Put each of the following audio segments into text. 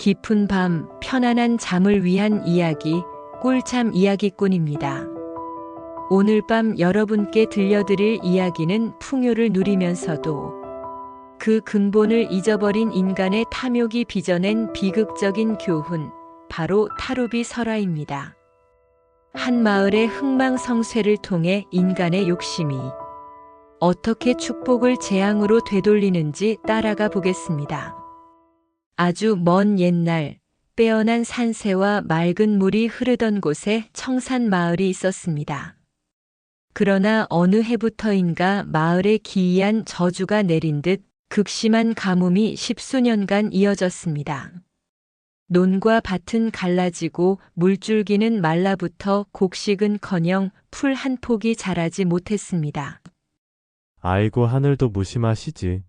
깊은 밤, 편안한 잠을 위한 이야기, 꿀잠 이야기꾼입니다. 오늘 밤 여러분께 들려드릴 이야기는 풍요를 누리면서도 그 근본을 잊어버린 인간의 탐욕이 빚어낸 비극적인 교훈, 바로 타루비 설화입니다. 한 마을의 흥망성쇠를 통해 인간의 욕심이 어떻게 축복을 재앙으로 되돌리는지 따라가 보겠습니다. 아주 먼 옛날, 빼어난 산새와 맑은 물이 흐르던 곳에 청산 마을이 있었습니다. 그러나 어느 해부터인가 마을에 기이한 저주가 내린 듯 극심한 가뭄이 십수년간 이어졌습니다. 논과 밭은 갈라지고 물줄기는 말라붙어 곡식은커녕 풀 한 폭이 자라지 못했습니다. 아이고 하늘도 무심하시지.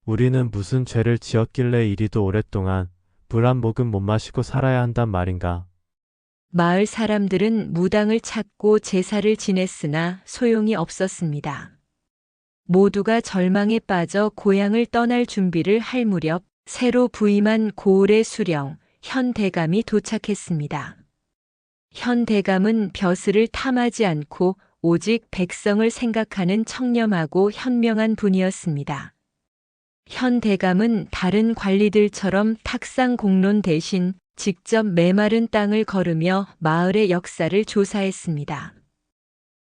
우리는 무슨 죄를 지었길래 이리도 오랫동안 물 한 모금 못 마시고 살아야 한단 말인가. 마을 사람들은 무당을 찾고 제사를 지냈으나 소용이 없었습니다. 모두가 절망에 빠져 고향을 떠날 준비를 할 무렵 새로 부임한 고을의 수령, 현대감이 도착했습니다. 현대감은 벼슬을 탐하지 않고 오직 백성을 생각하는 청렴하고 현명한 분이었습니다. 현대감은 다른 관리들처럼 탁상 공론 대신 직접 메마른 땅을 걸으며 마을의 역사를 조사했습니다.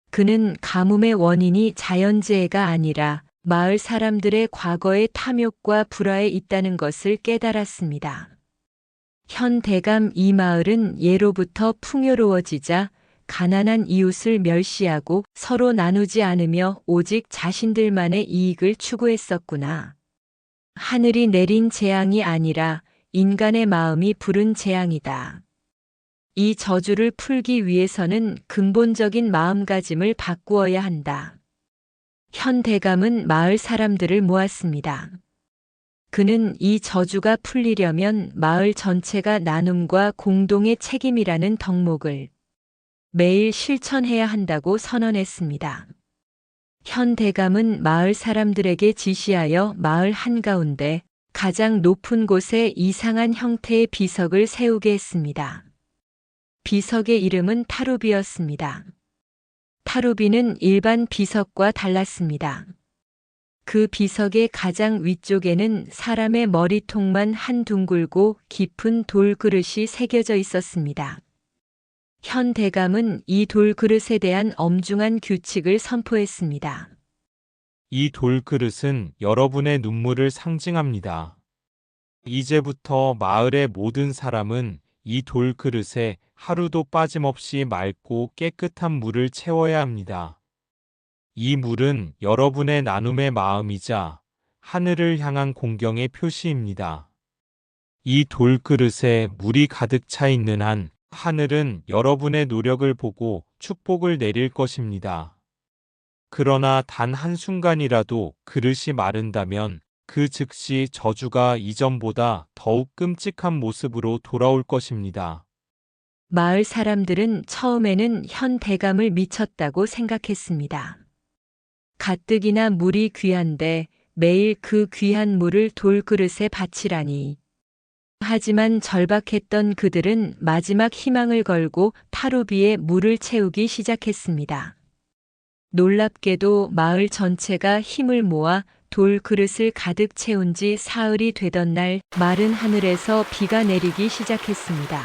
그는 가뭄의 원인이 자연재해가 아니라 마을 사람들의 과거의 탐욕과 불화에 있다는 것을 깨달았습니다. 현대감 이 마을은 예로부터 풍요로워지자 가난한 이웃을 멸시하고 서로 나누지 않으며 오직 자신들만의 이익을 추구했었구나. 하늘이 내린 재앙이 아니라 인간의 마음이 부른 재앙이다. 이 저주를 풀기 위해서는 근본적인 마음가짐을 바꾸어야 한다. 현대감은 마을 사람들을 모았습니다. 그는 이 저주가 풀리려면 마을 전체가 나눔과 공동의 책임이라는 덕목을 매일 실천해야 한다고 선언했습니다. 현대감은 마을 사람들에게 지시하여 마을 한가운데 가장 높은 곳에 이상한 형태의 비석을 세우게 했습니다. 비석의 이름은 타루비였습니다. 타루비는 일반 비석과 달랐습니다. 그 비석의 가장 위쪽에는 사람의 머리통만 한 둥글고 깊은 돌그릇이 새겨져 있었습니다. 현대감은 이 돌그릇에 대한 엄중한 규칙을 선포했습니다. 이 돌그릇은 여러분의 눈물을 상징합니다. 이제부터 마을의 모든 사람은 이 돌그릇에 하루도 빠짐없이 맑고 깨끗한 물을 채워야 합니다. 이 물은 여러분의 나눔의 마음이자 하늘을 향한 공경의 표시입니다. 이 돌그릇에 물이 가득 차 있는 한 하늘은 여러분의 노력을 보고 축복을 내릴 것입니다. 그러나 단 한순간이라도 그릇이 마른다면 그 즉시 저주가 이전보다 더욱 끔찍한 모습으로 돌아올 것입니다. 마을 사람들은 처음에는 현대감을 미쳤다고 생각했습니다. 가뜩이나 물이 귀한데 매일 그 귀한 물을 돌그릇에 바치라니. 하지만 절박했던 그들은 마지막 희망을 걸고 타루비에 물을 채우기 시작했습니다. 놀랍게도 마을 전체가 힘을 모아 돌그릇을 가득 채운 지 사흘이 되던 날 마른 하늘에서 비가 내리기 시작했습니다.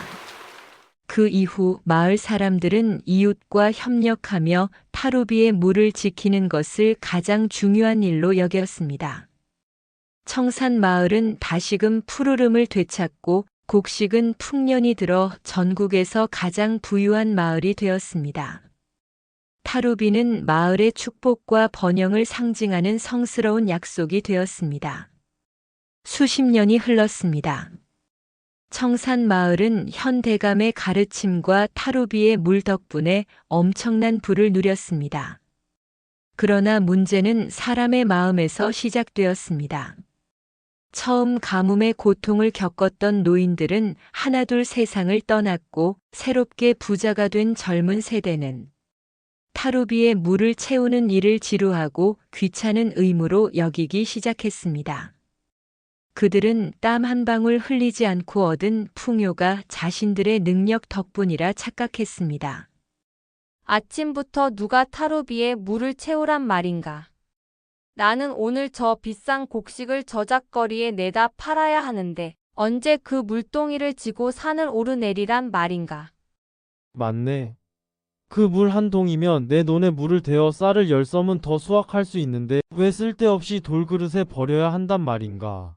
그 이후 마을 사람들은 이웃과 협력하며 타루비의 물을 지키는 것을 가장 중요한 일로 여겼습니다. 청산 마을은 다시금 푸르름을 되찾고 곡식은 풍년이 들어 전국에서 가장 부유한 마을이 되었습니다. 타루비는 마을의 축복과 번영을 상징하는 성스러운 약속이 되었습니다. 수십 년이 흘렀습니다. 청산 마을은 현대감의 가르침과 타루비의 물 덕분에 엄청난 부를 누렸습니다. 그러나 문제는 사람의 마음에서 시작되었습니다. 처음 가뭄의 고통을 겪었던 노인들은 하나둘 세상을 떠났고 새롭게 부자가 된 젊은 세대는 타루비의 물을 채우는 일을 지루하고 귀찮은 의무로 여기기 시작했습니다. 그들은 땀 한 방울 흘리지 않고 얻은 풍요가 자신들의 능력 덕분이라 착각했습니다. 아침부터 누가 타루비에 물을 채우란 말인가? 나는 오늘 저 비싼 곡식을 저작거리에 내다 팔아야 하는데 언제 그 물동이를 지고 산을 오르내리란 말인가? 맞네. 그 물 한 동이면 내 논에 물을 대어 쌀을 10섬은 더 수확할 수 있는데 왜 쓸데없이 돌그릇에 버려야 한단 말인가?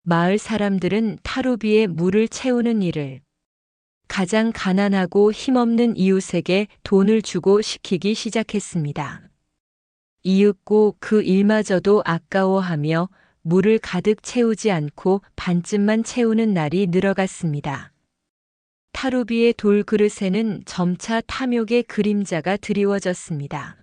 마을 사람들은 타루비에 물을 채우는 일을 가장 가난하고 힘없는 이웃에게 돈을 주고 시키기 시작했습니다. 이윽고 그 일마저도 아까워하며 물을 가득 채우지 않고 반쯤만 채우는 날이 늘어갔습니다. 타루비의 돌 그릇에는 점차 탐욕의 그림자가 드리워졌습니다.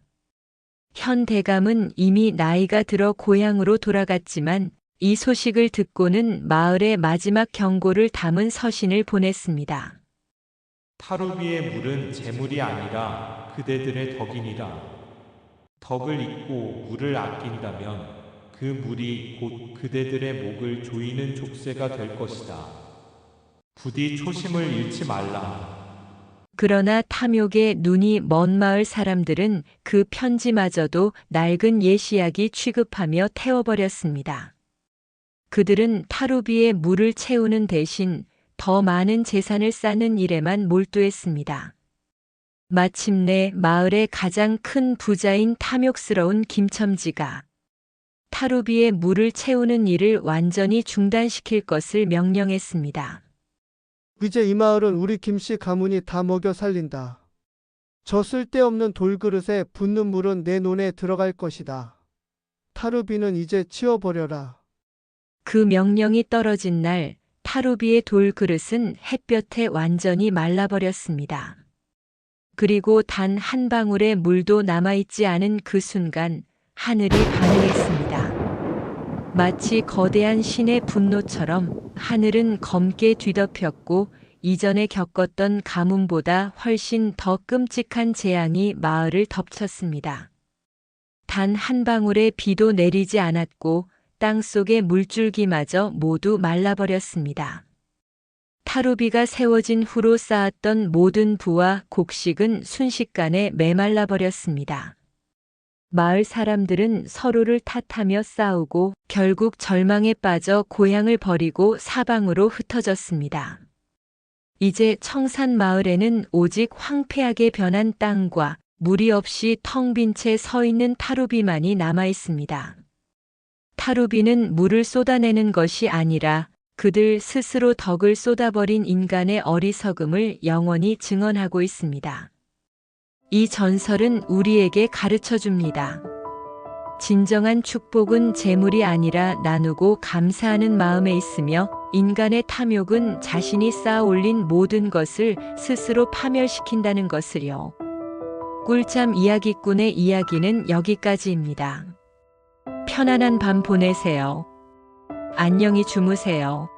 현 대감은 이미 나이가 들어 고향으로 돌아갔지만 이 소식을 듣고는 마을에 마지막 경고를 담은 서신을 보냈습니다. 타루비의 물은 재물이 아니라 그대들의 덕이니라. 덕을 잊고 물을 아낀다면 그 물이 곧 그대들의 목을 조이는 족쇄가 될 것이다. 부디 초심을 잃지 말라. 그러나 탐욕에 눈이 먼 마을 사람들은 그 편지마저도 낡은 예시약이 취급하며 태워버렸습니다. 그들은 타루비의 물을 채우는 대신 더 많은 재산을 쌓는 일에만 몰두했습니다. 마침내 마을의 가장 큰 부자인 탐욕스러운 김첨지가 타루비의 물을 채우는 일을 완전히 중단시킬 것을 명령했습니다. 이제 이 마을은 우리 김씨 가문이 다 먹여 살린다. 저 쓸데없는 돌그릇에 붓는 물은 내 논에 들어갈 것이다. 타루비는 이제 치워버려라. 그 명령이 떨어진 날 타루비의 돌 그릇은 햇볕에 완전히 말라버렸습니다. 그리고 단 한 방울의 물도 남아있지 않은 그 순간 하늘이 반응했습니다. 마치 거대한 신의 분노처럼 하늘은 검게 뒤덮였고 이전에 겪었던 가뭄보다 훨씬 더 끔찍한 재앙이 마을을 덮쳤습니다. 단 한 방울의 비도 내리지 않았고 땅속의 물줄기마저 모두 말라버렸습니다. 타루비가 세워진 후로 쌓았던 모든 부와 곡식은 순식간에 메말라버렸습니다. 마을 사람들은 서로를 탓하며 싸우고 결국 절망에 빠져 고향을 버리고 사방으로 흩어졌습니다. 이제 청산 마을에는 오직 황폐하게 변한 땅과 물이 없이 텅 빈 채 서 있는 타루비만이 남아 있습니다. 타루비는 물을 쏟아내는 것이 아니라 그들 스스로 덕을 쏟아버린 인간의 어리석음을 영원히 증언하고 있습니다. 이 전설은 우리에게 가르쳐 줍니다. 진정한 축복은 재물이 아니라 나누고 감사하는 마음에 있으며 인간의 탐욕은 자신이 쌓아 올린 모든 것을 스스로 파멸시킨다는 것을요. 꿀잠 이야기꾼의 이야기는 여기까지입니다. 편안한 밤 보내세요. 안녕히 주무세요.